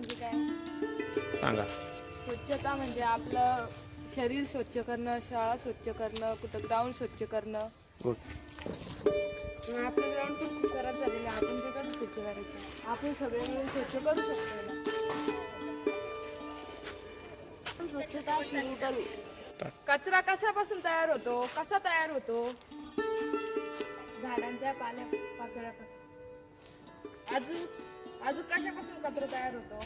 म्हणजे काय? सांगा. स्वच्छता म्हणजे आपलं शरीर स्वच्छ करणं, शाळा स्वच्छ करणं, कुठं ग्राउंड स्वच्छ करणं. गुड. आपलं ग्राउंड पण खूप खराब झालेलं आहे, आपण ते कसं स्वच्छ करायचं? आपण सगळे मिळून स्वच्छ करू शकतो ना. स्वच्छता सुरू करू. कचरा कशापासून तयार होतो? कसा तयार होतो? झाडांच्या पाचोळ्यापासून. अजून कशापासून कचरा तयार होतो?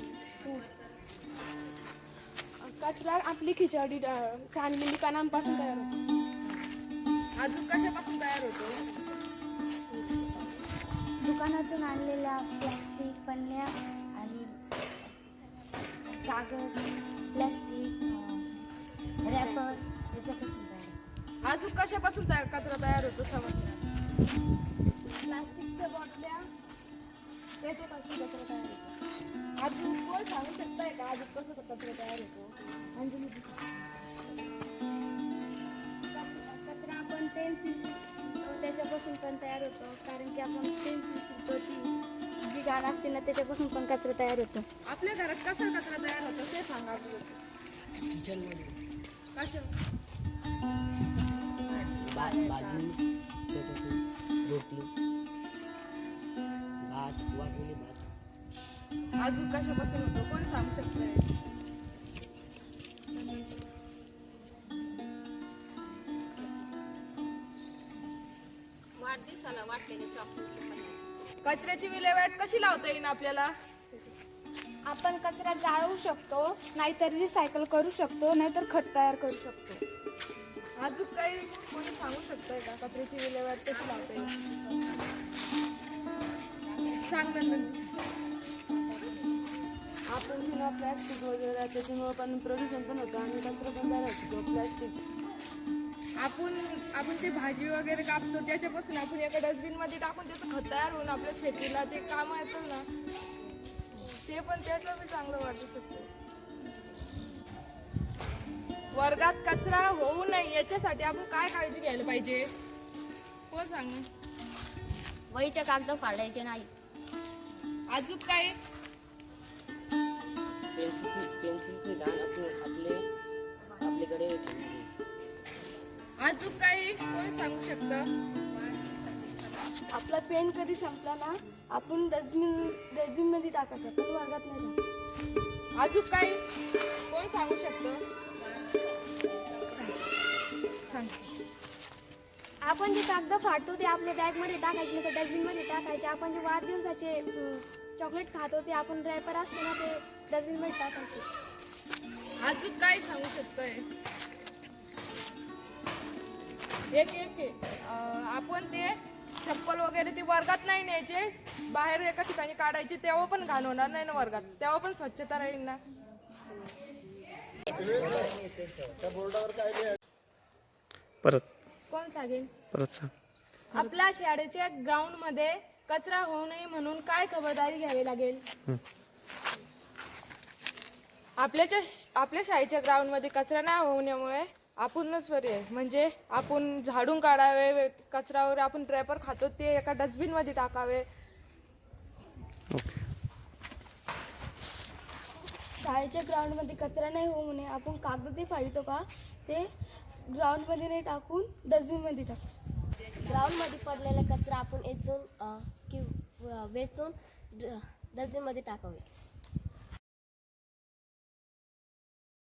कचरा आपली खिचडी सांडलेली पानांपासून तयार होतो. अजून कशापासून तयार होतो? दुकानातून आणलेल्या प्लास्टिक पन्न्या आणि कागद, प्लास्टिक, रॅपर याच्यापासून तयार होतो. अजून कशापासून कचरा तयार होतो? समज प्लास्टिकच्या बाटल्या त्याच्यापासून कचरा तयार होतो. अजून कोण सांगू शकताय का अजून कसं कचरा तयार होतो? कचरा आपण पेन्सिल त्याच्यापासून पण तयार होतो, कारण की आपण पेन्सिल शिकतो ती जी घाण असते ना त्याच्यापासून पण कचरा तयार होतो. आपल्या घरात कसा कचरा तयार होतो ते सांगा आपल्याला. कशा? भाजी, रोटी, भात, वाजलेली भात. अजून कशापासून होतो कोण सांगू शकतंय? वाढदिवसाला वाटलेले चॉकलेट. कचऱ्याची विल्हेवाट कशी लावता येईल आपल्याला? आपण कचरा जाळू शकतो, नाहीतर रिसायकल करू शकतो, नाहीतर खत तयार करू शकतो. अजून काही कोणी सांगू शकतंय का कचऱ्याची विल्हेवाट कशी लावता येईल? सांग नंतर. आपण जुना प्लास्टिक वगैरे त्याच्यामुळे पण प्रदूषण पण होतं आणि कचरा पण तयार होतो. प्लास्टिक आपण ते भाजी वगैरे कापतो त्याच्यापासून आपण एका डस्टबिन मध्ये टाकून त्याचं खत तयार होऊन आपल्या शेतीला ते काम येतं ना, ते पण त्याचं बी चांगलं वाटू शकतं. वर्गात कचरा होऊ नये याच्यासाठी आपण काय काळजी घ्यायला पाहिजे? हो सांग. वहीचे कागद फाडायचे नाही. अजून काय? पेन्सिलची डाळ आपल्याकडे ठेवून द्यायची. अजून काही कोण सांगू शकतं? आपला पेन कधी संपला ना आपण डस्टबिन मध्ये टाकायचा, पण वर्गात नाही टाकायचा. अजून काही कोण सांगू शकतं? सांग. आपण जे कागद फाडतो ते आपल्या बॅगमध्ये टाकायचे, नाही तर डस्टबिनमध्ये टाकायचे. आपण जे वाढदिवसाचे चॉकलेट खातो ते आपण रॅपर असते ना ते डस्टबिनमध्ये टाकायचे. अजून काय सांगू शकतोय? आपण ते चप्पल वगैरे ते वर्गात नाही न्यायचे, बाहेर एका ठिकाणी काढायचे, तेव्हा पण घाण होणार नाही ना वर्गात, तेव्हा पण स्वच्छता राहील ना. परत कोण सांगेल? परत सांग. आपल्या शाळेच्या ग्राउंड मध्ये कचरा होऊ नये म्हणून काय खबरदारी घ्यावी लागेल? आपल्या शाळेच्या ग्राउंड मध्ये कचरा नाही होण्यामुळे आपणच बरे आहे, म्हणजे आपण झाडून काढावे, कचऱ्यावर आपण रॅपर खातो ते एका डस्टबिन मध्ये टाकावे. ओके. शाळेच्या ग्राउंडमध्ये कचरा नाही होऊ नये आपण कागद ते फाडतो का ते ग्राउंडमध्ये नाही टाकून डस्टबिनमध्ये टाकू. ग्राउंडमध्ये पडलेला कचरा आपण वेचून डस्टबिनमध्ये टाकावे.